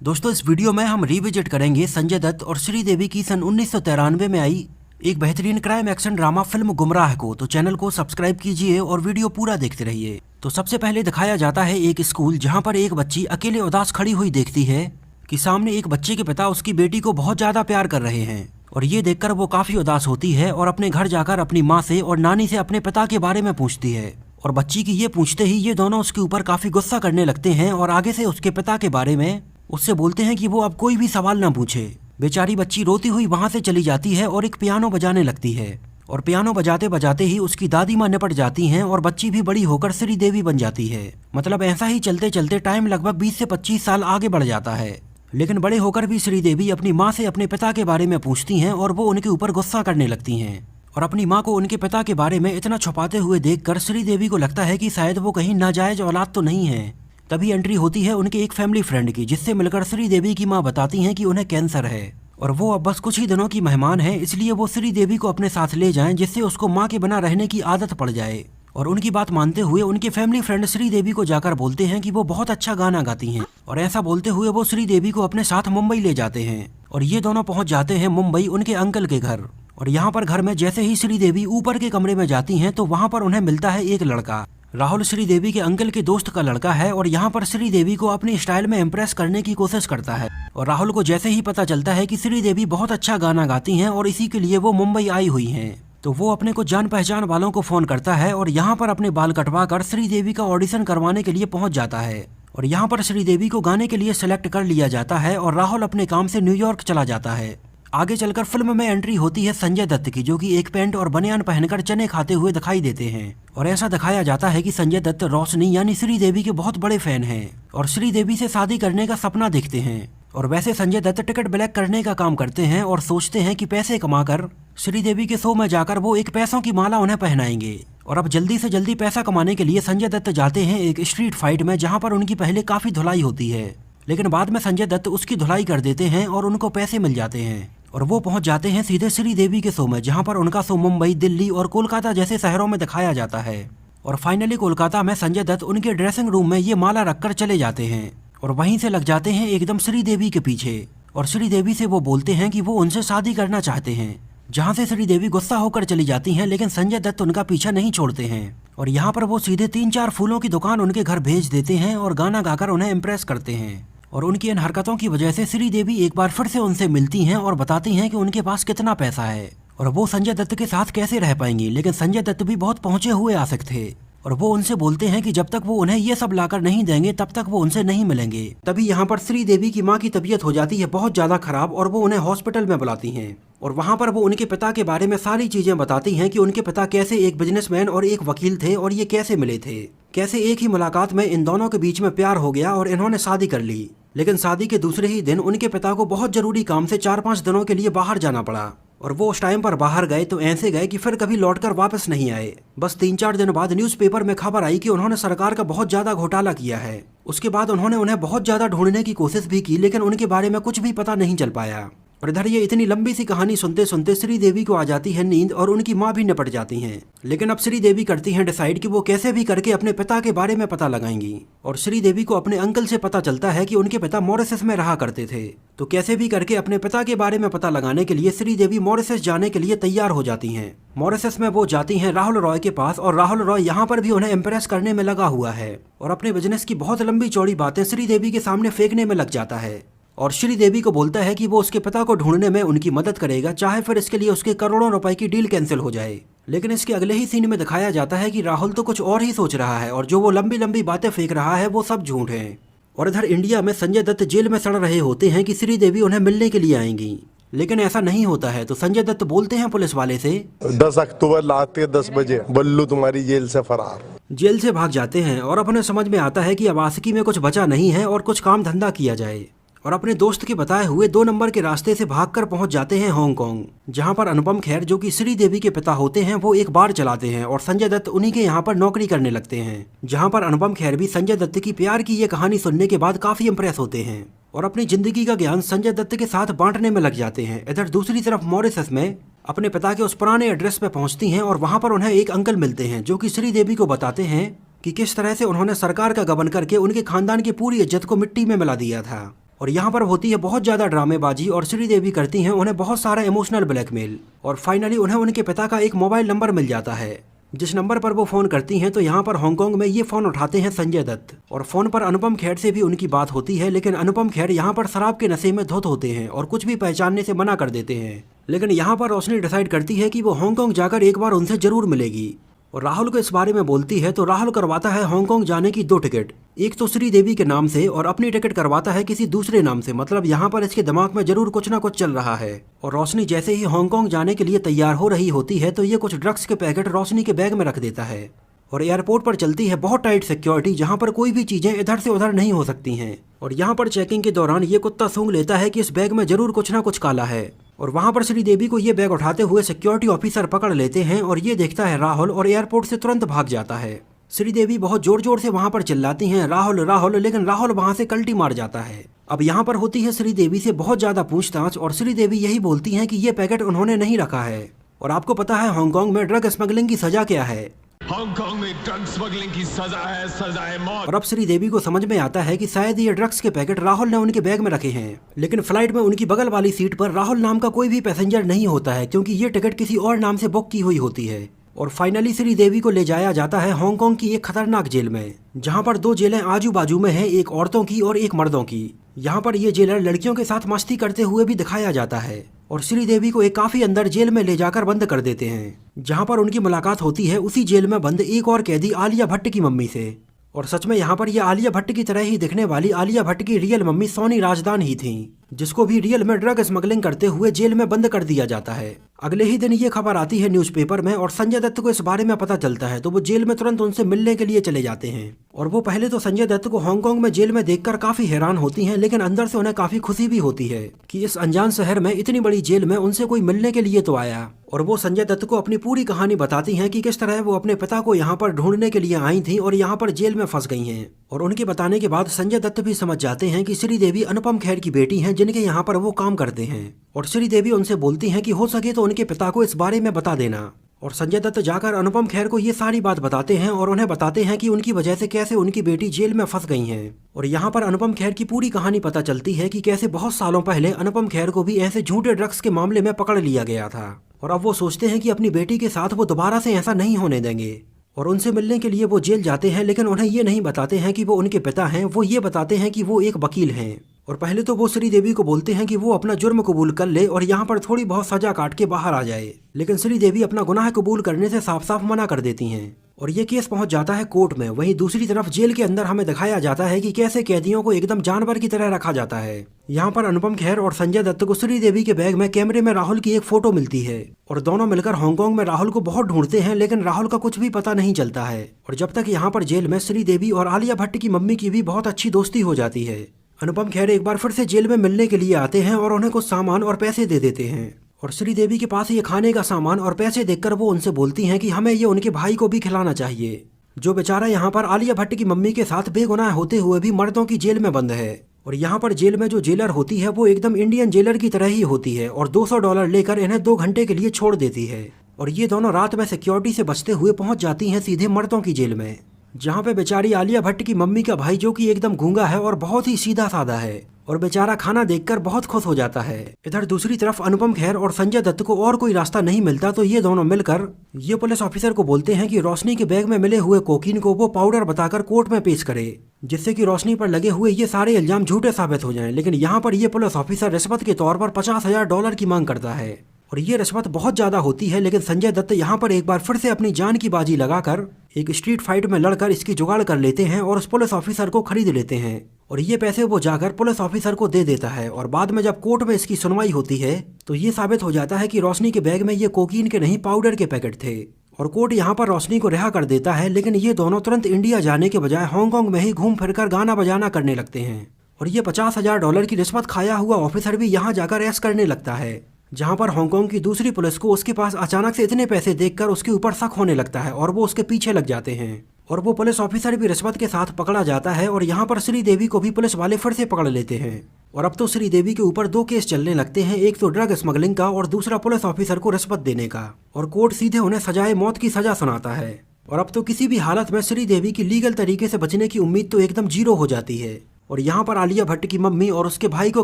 दोस्तों इस वीडियो में हम रिविजिट करेंगे संजय दत्त और श्रीदेवी की सन 1993 में आई एक बेहतरीन क्राइम एक्शन ड्रामा फिल्म गुमराह को। तो चैनल को सब्सक्राइब कीजिए और वीडियो पूरा देखते रहिए। तो सबसे पहले दिखाया जाता है एक स्कूल जहां पर एक बच्ची अकेले उदास खड़ी हुई देखती है कि सामने एक बच्चे के पिता उसकी बेटी को बहुत ज्यादा प्यार कर रहे हैं और ये देखकर वो काफी उदास होती है और अपने घर जाकर अपनी माँ से और नानी से अपने पिता के बारे में पूछती है। और बच्ची की ये पूछते ही ये दोनों उसके ऊपर काफी गुस्सा करने लगते हैं और आगे से उसके पिता के बारे में उससे बोलते हैं कि वो अब कोई भी सवाल ना पूछे। बेचारी बच्ची रोती हुई वहां से चली जाती है और एक पियानो बजाने लगती है और पियानो बजाते बजाते ही उसकी दादी माँ निपट जाती हैं और बच्ची भी बड़ी होकर श्रीदेवी बन जाती है। मतलब ऐसा ही चलते चलते टाइम लगभग 20 से 25 साल आगे बढ़ जाता है। लेकिन बड़े होकर भी श्रीदेवी अपनी माँ से अपने पिता के बारे में पूछती हैं और वो उनके ऊपर गुस्सा करने लगती हैं और अपनी माँ को उनके पिता के बारे में इतना छुपाते हुए देखकर श्रीदेवी को लगता है कि शायद वो कहीं नाजायज औलाद तो नहीं है। तभी एंट्री होती है उनके एक फैमिली फ्रेंड की, जिससे मिलकर श्रीदेवी की माँ बताती हैं कि उन्हें कैंसर है और वो अब बस कुछ ही दिनों की मेहमान है, इसलिए वो श्रीदेवी को अपने साथ ले जाएं जिससे उसको माँ के बिना रहने की आदत पड़ जाए। और उनकी बात मानते हुए उनके फैमिली फ्रेंड श्रीदेवी को जाकर बोलते हैं कि वो बहुत अच्छा गाना गाती हैं और ऐसा बोलते हुए वो श्रीदेवी को अपने साथ मुंबई ले जाते हैं और ये दोनों पहुंच जाते हैं मुंबई उनके अंकल के घर। और यहाँ पर घर में जैसे ही श्रीदेवी ऊपर के कमरे में जाती हैं तो वहाँ पर उन्हें मिलता है एक लड़का। राहुल श्रीदेवी के अंकल के दोस्त का लड़का है और यहाँ पर श्रीदेवी को अपनी स्टाइल में इम्प्रेस करने की कोशिश करता है। और राहुल को जैसे ही पता चलता है कि श्रीदेवी बहुत अच्छा गाना गाती हैं और इसी के लिए वो मुंबई आई हुई हैं, तो वो अपने कुछ जान पहचान वालों को फोन करता है और यहाँ पर अपने बाल कटवा कर श्रीदेवी का ऑडिशन करवाने के लिए पहुंच जाता है। और यहाँ पर श्रीदेवी को गाने के लिए सिलेक्ट कर लिया जाता है और राहुल अपने काम से न्यूयॉर्क चला जाता है। आगे चलकर फिल्म में एंट्री होती है संजय दत्त की, जो कि एक पैंट और बनियान पहनकर चने खाते हुए दिखाई देते हैं। और ऐसा दिखाया जाता है कि संजय दत्त रोशनी यानी श्रीदेवी के बहुत बड़े फैन हैं और श्रीदेवी से शादी करने का सपना देखते हैं। और वैसे संजय दत्त टिकट ब्लैक करने का काम करते हैं और सोचते हैं कि पैसे कमाकर श्रीदेवी के शो में जाकर वो एक पैसों की माला उन्हें पहनाएंगे। और अब जल्दी से जल्दी पैसा कमाने के लिए संजय दत्त जाते हैं एक स्ट्रीट फाइट में, जहाँ पर उनकी पहले काफी धुलाई होती है, लेकिन बाद में संजय दत्त उसकी धुलाई कर देते हैं और उनको पैसे मिल जाते हैं और वो पहुंच जाते हैं सीधे श्रीदेवी के शो में, जहां पर उनका शो मुंबई, दिल्ली और कोलकाता जैसे शहरों में दिखाया जाता है। और फाइनली कोलकाता में संजय दत्त उनके ड्रेसिंग रूम में ये माला रखकर चले जाते हैं और वहीं से लग जाते हैं एकदम श्रीदेवी के पीछे। और श्रीदेवी से वो बोलते हैं कि वो उनसे शादी करना चाहते हैं, जहाँ से श्रीदेवी गुस्सा होकर चली जाती हैं, लेकिन संजय दत्त उनका पीछा नहीं छोड़ते हैं। और यहाँ पर वो सीधे 3-4 फूलों की दुकान उनके घर भेज देते हैं और गाना गाकर उन्हें इम्प्रेस करते हैं। और उनकी इन हरकतों की वजह से श्रीदेवी एक बार फिर से उनसे मिलती हैं और बताती हैं कि उनके पास कितना पैसा है और वो संजय दत्त के साथ कैसे रह पाएंगी। लेकिन संजय दत्त भी बहुत पहुंचे हुए आशिक थे और वो उनसे बोलते हैं कि जब तक वो उन्हें ये सब लाकर नहीं देंगे तब तक वो उनसे नहीं मिलेंगे। तभी यहाँ पर श्रीदेवी की माँ की तबीयत हो जाती है बहुत ज्यादा खराब और वो उन्हें हॉस्पिटल में बुलाती हैं और वहाँ पर वो उनके पिता के बारे में सारी चीजें बताती हैं कि उनके पिता कैसे एक बिजनेसमैन और एक वकील थे और ये कैसे मिले थे, कैसे एक ही मुलाकात में इन दोनों के बीच में प्यार हो गया और इन्होंने शादी कर ली। लेकिन शादी के दूसरे ही दिन उनके पिता को बहुत जरूरी काम से 4-5 दिनों के लिए बाहर जाना पड़ा और वो उस टाइम पर बाहर गए तो ऐसे गए कि फिर कभी लौटकर वापस नहीं आए। बस 3-4 दिन बाद न्यूज़पेपर में खबर आई कि उन्होंने सरकार का बहुत ज्यादा घोटाला किया है। उसके बाद उन्होंने उन्हें बहुत ज्यादा ढूंढने की कोशिश भी की, लेकिन उनके बारे में कुछ भी पता नहीं चल पाया। और इधर ये इतनी लंबी सी कहानी सुनते सुनते श्रीदेवी को आ जाती है नींद और उनकी माँ भी निपट जाती हैं। लेकिन अब श्रीदेवी करती हैं डिसाइड कि वो कैसे भी करके अपने पिता के बारे में पता लगाएंगी। और श्रीदेवी को अपने अंकल से पता चलता है कि उनके पिता मॉरिशस में रहा करते थे, तो कैसे भी करके अपने पिता के बारे में पता लगाने के लिए श्रीदेवी मॉरिशस जाने के लिए तैयार हो जाती हैं। मॉरिशस में वो जाती हैं राहुल रॉय के पास और राहुल रॉय यहाँ पर भी उन्हें इम्प्रेस करने में लगा हुआ है और अपने बिजनेस की बहुत लंबी चौड़ी बातें श्रीदेवी के सामने फेंकने में लग जाता है और श्रीदेवी को बोलता है कि वो उसके पिता को ढूंढने में उनकी मदद करेगा, चाहे फिर इसके लिए उसके करोड़ों रुपए की डील कैंसिल हो जाए। लेकिन इसके अगले ही सीन में दिखाया जाता है कि राहुल तो कुछ और ही सोच रहा है और जो वो लंबी लंबी बातें फेंक रहा है वो सब झूठ है। और इधर इंडिया में संजय दत्त जेल में सड़ रहे होते हैं कि श्रीदेवी उन्हें मिलने के लिए आएंगी, लेकिन ऐसा नहीं होता है। तो संजय दत्त बोलते हैं पुलिस वाले से 10 अक्टूबर रात के 10 बजे बल्लू तुम्हारी जेल से फरार। जेल से भाग जाते हैं और अपने समझ में आता है कि अब आशिकी में कुछ बचा नहीं है और कुछ काम धंधा किया जाए। और अपने दोस्त के बताए हुए 2 नंबर के रास्ते से भागकर पहुंच जाते हैं हांगकांग, जहां पर अनुपम खेर, जो कि श्रीदेवी के पिता होते हैं, वो एक बार चलाते हैं और संजय दत्त उन्हीं के यहाँ पर नौकरी करने लगते हैं। जहां पर अनुपम खेर भी संजय दत्त की प्यार की ये कहानी सुनने के बाद काफी इम्प्रेस होते हैं और अपनी जिंदगी का ज्ञान संजय दत्त के साथ बांटने में लग जाते हैं। इधर दूसरी तरफ मॉरिशस में अपने पिता के उस पुराने एड्रेस पे पहुंचती हैं और वहां पर उन्हें एक अंकल मिलते हैं, जो कि श्रीदेवी को बताते हैं कि किस तरह से उन्होंने सरकार का गबन करके उनके खानदान की पूरी इज्जत को मिट्टी में मिला दिया था। और यहाँ पर होती है बहुत ज़्यादा ड्रामेबाजी और श्रीदेवी करती हैं उन्हें बहुत सारा इमोशनल ब्लैकमेल। और फाइनली उन्हें उनके पिता का एक मोबाइल नंबर मिल जाता है, जिस नंबर पर वो फ़ोन करती हैं तो यहाँ पर हांगकांग में ये फ़ोन उठाते हैं संजय दत्त। और फ़ोन पर अनुपम खेर से भी उनकी बात होती है, लेकिन अनुपम खेर यहाँ पर शराब के नशे में धुत होते हैं और कुछ भी पहचानने से मना कर देते हैं। लेकिन यहाँ पर रोशनी डिसाइड करती है कि वो हांगकांग जाकर एक बार उनसे जरूर मिलेगी और राहुल को इस बारे में बोलती है। तो राहुल करवाता है हांगकांग जाने की 2 टिकट, एक तो श्रीदेवी के नाम से और अपनी टिकट करवाता है किसी दूसरे नाम से। मतलब यहाँ पर इसके दिमाग में जरूर कुछ ना कुछ चल रहा है। और रोशनी जैसे ही हांगकांग जाने के लिए तैयार हो रही होती है तो ये कुछ ड्रग्स के पैकेट रोशनी के बैग में रख देता है और एयरपोर्ट पर चलती है बहुत टाइट सिक्योरिटी, जहाँ पर कोई भी चीजें इधर से उधर नहीं हो सकती हैं। और यहाँ पर चेकिंग के दौरान ये कुत्ता सूंघ लेता है कि इस बैग में जरूर कुछ ना कुछ काला है। और वहाँ पर श्रीदेवी को ये बैग उठाते हुए सिक्योरिटी ऑफिसर पकड़ लेते हैं और ये देखता है राहुल और एयरपोर्ट से तुरंत भाग जाता है। श्रीदेवी बहुत जोर जोर से वहाँ पर चिल्लाती हैं राहुल राहुल, लेकिन राहुल वहाँ से कल्टी मार जाता है। अब यहाँ पर होती है श्रीदेवी से बहुत ज्यादा पूछताछ और श्रीदेवी यही बोलती हैं कि ये पैकेट उन्होंने नहीं रखा है। और आपको पता है हांगकांग में ड्रग स्मगलिंग की सजा क्या है? हांगकांग में ड्रग स्मगलिंग की सजा है मौत। और अब श्रीदेवी को समझ में आता है कि शायद ये ड्रग्स के पैकेट राहुल ने उनके बैग में रखे हैं। लेकिन फ्लाइट में उनकी बगल वाली सीट पर राहुल नाम का कोई भी पैसेंजर नहीं होता है, क्योंकि ये टिकट किसी और नाम से बुक की हुई होती है। और फाइनली श्रीदेवी को ले जाया जाता है हांगकांग की एक खतरनाक जेल में, जहाँ पर 2 जेलें आजू बाजू में हैं, एक औरतों की और एक मर्दों की। यहाँ पर ये जेलर लड़कियों के साथ मस्ती करते हुए भी दिखाया जाता है और श्रीदेवी को एक काफी अंदर जेल में ले जाकर बंद कर देते हैं, जहाँ पर उनकी मुलाकात होती है उसी जेल में बंद एक और कैदी आलिया भट्ट की मम्मी से। और सच में यहाँ पर ये आलिया भट्ट की तरह ही दिखने वाली आलिया भट्ट की रियल मम्मी सोनी राजदान ही थी, जिसको भी रियल में ड्रग स्मगलिंग करते हुए जेल में बंद कर दिया जाता है। अगले ही दिन ये खबर आती है न्यूज़पेपर में और संजय दत्त को इस बारे में पता चलता है, तो वो जेल में तुरंत उनसे मिलने के लिए चले जाते हैं। और वो पहले तो संजय दत्त को हांगकांग में जेल में देखकर काफी हैरान होती हैं, लेकिन अंदर से उन्हें काफी खुशी भी होती है कि इस अनजान शहर में इतनी बड़ी जेल में उनसे कोई मिलने के लिए तो आया। और वो संजय दत्त को अपनी पूरी कहानी बताती हैं कि किस तरह वो अपने पिता को यहाँ पर ढूंढने के लिए आई थी और यहाँ पर जेल में फंस गई हैं। और उनके बताने के बाद संजय दत्त भी समझ जाते हैं कि श्रीदेवी अनुपम खेर की बेटी हैं, जिनके यहाँ पर वो काम करते हैं। और श्रीदेवी उनसे बोलती हैं कि हो सके तो उनके पिता को इस बारे में बता देना। और संजय दत्त जाकर अनुपम खेर को ये सारी बात बताते हैं और उन्हें बताते हैं कि उनकी वजह से कैसे उनकी बेटी जेल में फंस गई हैं। और यहाँ पर अनुपम खेर की पूरी कहानी पता चलती है कि कैसे बहुत सालों पहले अनुपम खेर को भी ऐसे झूठे ड्रग्स के मामले में पकड़ लिया गया था। और अब वो सोचते हैं कि अपनी बेटी के साथ वो दोबारा से ऐसा नहीं होने देंगे। और उनसे मिलने के लिए वो जेल जाते हैं, लेकिन उन्हें ये नहीं बताते हैं कि वो उनके पिता हैं, वो ये बताते हैं कि वो एक वकील हैं। और पहले तो वो श्रीदेवी को बोलते हैं कि वो अपना जुर्म कबूल कर ले और यहाँ पर थोड़ी बहुत सजा काट के बाहर आ जाए, लेकिन श्रीदेवी अपना गुनाह कबूल करने से साफ साफ मना कर देती हैं। और ये केस पहुंच जाता है कोर्ट में। वहीं दूसरी तरफ जेल के अंदर हमें दिखाया जाता है कि कैसे कैदियों को एकदम जानवर की तरह रखा जाता है। यहाँ पर अनुपम खेर और संजय दत्त को श्रीदेवी के बैग में कैमरे में राहुल की एक फोटो मिलती है और दोनों मिलकर हांगकांग में राहुल को बहुत ढूंढते हैं, लेकिन राहुल का कुछ भी पता नहीं चलता है। और जब तक यहाँ पर जेल में श्रीदेवी और आलिया भट्ट की मम्मी की भी बहुत अच्छी दोस्ती हो जाती है। अनुपम खेर एक बार फिर से जेल में मिलने के लिए आते हैं और उन्हें कुछ सामान और पैसे दे देते हैं। और श्रीदेवी के पास ये खाने का सामान और पैसे देखकर वो उनसे बोलती हैं कि हमें ये उनके भाई को भी खिलाना चाहिए, जो बेचारा यहाँ पर आलिया भट्ट की मम्मी के साथ बेगुनाह होते हुए भी मर्दों की जेल में बंद है। और यहाँ पर जेल में जो जेलर होती है वो एकदम इंडियन जेलर की तरह ही होती है और $200 लेकर इन्हें 2 घंटे के लिए छोड़ देती है। और ये दोनों रात में सिक्योरिटी से बचते हुए पहुंच जाती हैं सीधे मर्दों की जेल में, जहाँ पे बेचारी आलिया भट्ट की मम्मी का भाई, जो कि एकदम गूंगा है और बहुत ही सीधा साधा है, और बेचारा खाना देखकर बहुत खुश हो जाता है। इधर दूसरी तरफ अनुपम खेर और संजय दत्त को और कोई रास्ता नहीं मिलता, तो ये दोनों मिलकर ये पुलिस ऑफिसर को बोलते हैं कि रोशनी के बैग में मिले हुए कोकीन को वो पाउडर बताकर कोर्ट में पेश करे, जिससे कि रोशनी पर लगे हुए ये सारे इल्जाम झूठे साबित हो जाएं। लेकिन यहाँ पर ये पुलिस ऑफिसर रिश्वत के तौर पर $50,000 की मांग करता है और ये रिश्वत बहुत ज्यादा होती है। लेकिन संजय दत्त यहाँ पर एक बार फिर से अपनी जान की बाजी लगाकर एक स्ट्रीट फाइट में लड़कर इसकी जुगाड़ कर लेते हैं और उस पुलिस ऑफिसर को खरीद लेते हैं। और ये पैसे वो जाकर पुलिस ऑफिसर को दे देता है। और बाद में जब कोर्ट में इसकी सुनवाई होती है तो ये साबित हो जाता है कि रोशनी के बैग में ये कोकीन के नहीं पाउडर के पैकेट थे। और कोर्ट यहाँ पर रोशनी को रिहा कर देता है। लेकिन ये दोनों तुरंत इंडिया जाने के बजाय हांगकांग में ही घूम फिरकर गाना बजाना करने लगते हैं। और ये $50,000 की रिश्वत खाया हुआ ऑफिसर भी यहाँ जाकर ऐश करने लगता है, जहाँ पर हांगकांग की दूसरी पुलिस को उसके पास अचानक से इतने पैसे देखकर उसके ऊपर शक होने लगता है और वो उसके पीछे लग जाते हैं। और वो पुलिस ऑफिसर भी रिश्वत के साथ पकड़ा जाता है और यहाँ पर श्रीदेवी को भी पुलिस वाले फिर से पकड़ लेते हैं। और अब तो श्रीदेवी के ऊपर 2 केस चलने लगते हैं, एक तो ड्रग स्मगलिंग का और दूसरा पुलिस ऑफिसर को रिश्वत देने का। और कोर्ट सीधे उन्हें सजाए मौत की सजा सुनाता है। और अब तो किसी भी हालत में श्रीदेवी की लीगल तरीके से बचने की उम्मीद तो एकदम 0 हो जाती है। और यहाँ पर आलिया भट्ट की मम्मी और उसके भाई को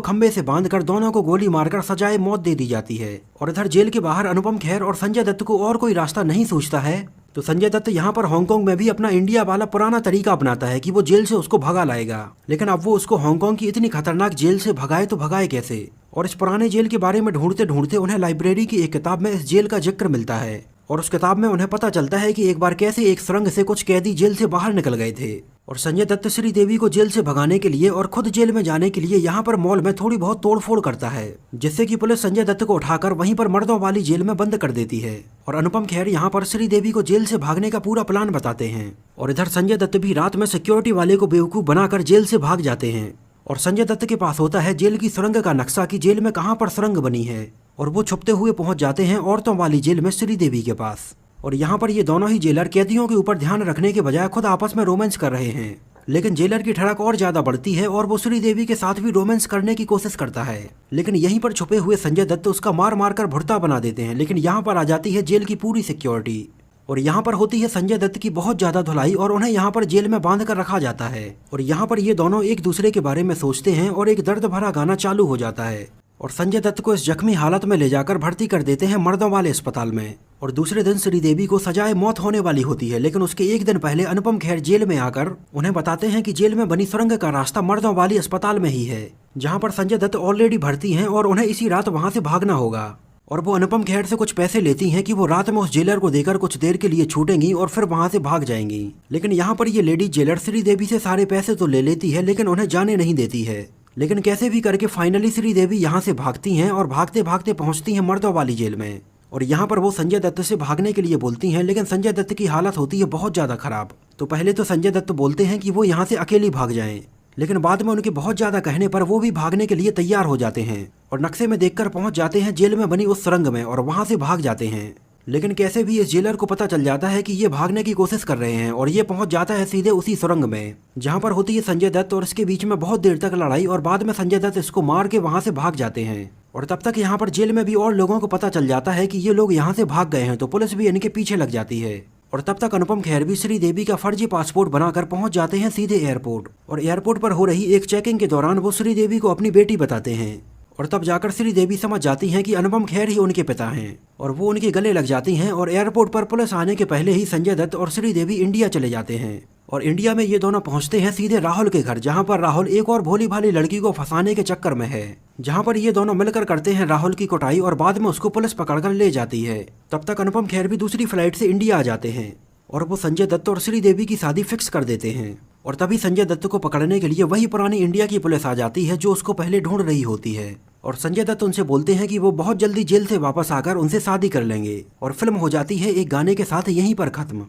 खंबे से बांधकर दोनों को गोली मारकर सजाए मौत दे दी जाती है। और इधर जेल के बाहर अनुपम खेर और संजय दत्त को और कोई रास्ता नहीं सूझता है तो संजय दत्त यहाँ पर हांगकांग में भी अपना इंडिया वाला पुराना तरीका अपनाता है कि वो जेल से उसको भगा लाएगा। लेकिन अब वो उसको हांगकांग की इतनी खतरनाक जेल से भगाए तो भगाए कैसे। और इस पुराने जेल के बारे में ढूंढते ढूंढते उन्हें लाइब्रेरी की एक किताब में इस जेल का जिक्र मिलता है और उस किताब में उन्हें पता चलता है कि एक बार कैसे एक सुरंग से कुछ कैदी जेल से बाहर निकल गए थे। और संजय दत्त श्रीदेवी को जेल से भगाने के लिए और खुद जेल में जाने के लिए यहाँ पर मॉल में थोड़ी बहुत तोड़फोड़ करता है, जिससे कि पुलिस संजय दत्त को उठाकर वहीं पर मर्दों वाली जेल में बंद कर देती है। और अनुपम खेर यहाँ पर श्रीदेवी को जेल से भागने का पूरा प्लान बताते हैं। और इधर संजय दत्त भी रात में सिक्योरिटी वाले को बेवकूफ बनाकर जेल से भाग जाते हैं। और संजय दत्त के पास होता है जेल की सुरंग का नक्शा कि जेल में कहाँ पर सुरंग बनी है। और वो छुपते हुए पहुंच जाते हैं औरतों वाली जेल में श्रीदेवी के पास। और यहाँ पर ये दोनों ही जेलर कैदियों के ऊपर ध्यान रखने के बजाय खुद आपस में रोमांस कर रहे हैं। लेकिन जेलर की ठड़क और ज्यादा बढ़ती है और वो श्रीदेवी के साथ भी रोमांस करने की कोशिश करता है। लेकिन यहीं पर छुपे हुए संजय दत्त उसका मार मार कर भुर्ता बना देते हैं। लेकिन यहाँ पर आ जाती है जेल की पूरी सिक्योरिटी और यहाँ पर होती है संजय दत्त की बहुत ज्यादा धुलाई और उन्हें यहाँ पर जेल में बांध कर रखा जाता है। और यहाँ पर ये दोनों एक दूसरे के बारे में सोचते हैं और एक दर्द भरा गाना चालू हो जाता है। और संजय दत्त को इस जख्मी हालत में ले जाकर भर्ती कर देते हैं मर्दों वाले अस्पताल में। और दूसरे दिन श्रीदेवी को सजाए मौत होने वाली होती है। लेकिन उसके एक दिन पहले अनुपम खेर जेल में आकर उन्हें बताते हैं कि जेल में बनी सुरंग का रास्ता मर्दों वाली अस्पताल में ही है, जहाँ पर संजय दत्त ऑलरेडी भर्ती हैं और उन्हें इसी रात वहाँ से भागना होगा। और वो अनुपम खेर से कुछ पैसे लेती हैं कि वो रात में उस जेलर को देकर कुछ देर के लिए छूटेंगी और फिर वहाँ से भाग जाएंगी। लेकिन यहाँ पर ये लेडी जेलर श्रीदेवी से सारे पैसे तो ले लेती है लेकिन उन्हें जाने नहीं देती है। लेकिन कैसे भी करके फाइनली श्रीदेवी यहाँ से भागती हैं और भागते भागते पहुँचती हैं मर्दों वाली जेल में। और यहाँ पर वो संजय दत्त से भागने के लिए बोलती हैं, लेकिन संजय दत्त की हालत होती है बहुत ज़्यादा खराब। तो पहले तो संजय दत्त बोलते हैं कि वो यहाँ से अकेली भाग जाएं, लेकिन बाद में उनके बहुत ज़्यादा कहने पर वो भी भागने के लिए तैयार हो जाते हैं और नक्शे में देखकर पहुँच जाते हैं जेल में बनी उस सुरंग में और वहाँ से भाग जाते हैं। लेकिन कैसे भी इस जेलर को पता चल जाता है कि ये भागने की कोशिश कर रहे हैं और ये पहुंच जाता है सीधे उसी सुरंग में, जहां पर होती है संजय दत्त और इसके बीच में बहुत देर तक लड़ाई और बाद में संजय दत्त इसको मार के वहां से भाग जाते हैं। और तब तक यहाँ पर जेल में भी और लोगों को पता चल जाता है कि ये लोग यहाँ से भाग गए हैं, तो पुलिस भी इनके पीछे लग जाती है। और तब तक अनुपम खेर भी श्रीदेवी का फर्जी पासपोर्ट बनाकर पहुंच जाते हैं सीधे एयरपोर्ट। और एयरपोर्ट पर हो रही एक चेकिंग के दौरान वो श्रीदेवी को अपनी बेटी बताते हैं और तब जाकर श्रीदेवी समझ जाती हैं कि अनुपम खेर ही उनके पिता हैं और वो उनके गले लग जाती हैं। और एयरपोर्ट पर पुलिस आने के पहले ही संजय दत्त और श्रीदेवी इंडिया चले जाते हैं। और इंडिया में ये दोनों पहुंचते हैं सीधे राहुल के घर, जहां पर राहुल एक और भोली भाली लड़की को फंसाने के चक्कर में है, जहां पर ये दोनों मिलकर करते हैं राहुल की कुटाई और बाद में उसको पुलिस पकड़कर ले जाती है। तब तक अनुपम खेर भी दूसरी फ्लाइट से इंडिया आ जाते हैं और वो संजय दत्त और श्रीदेवी की शादी फिक्स कर देते हैं। और तभी संजय दत्त को पकड़ने के लिए वही पुरानी इंडिया की पुलिस आ जाती है जो उसको पहले ढूंढ रही होती है। और संजय दत्त उनसे बोलते हैं कि वो बहुत जल्दी जेल से वापस आकर उनसे शादी कर लेंगे। और फिल्म हो जाती है एक गाने के साथ यहीं पर खत्म।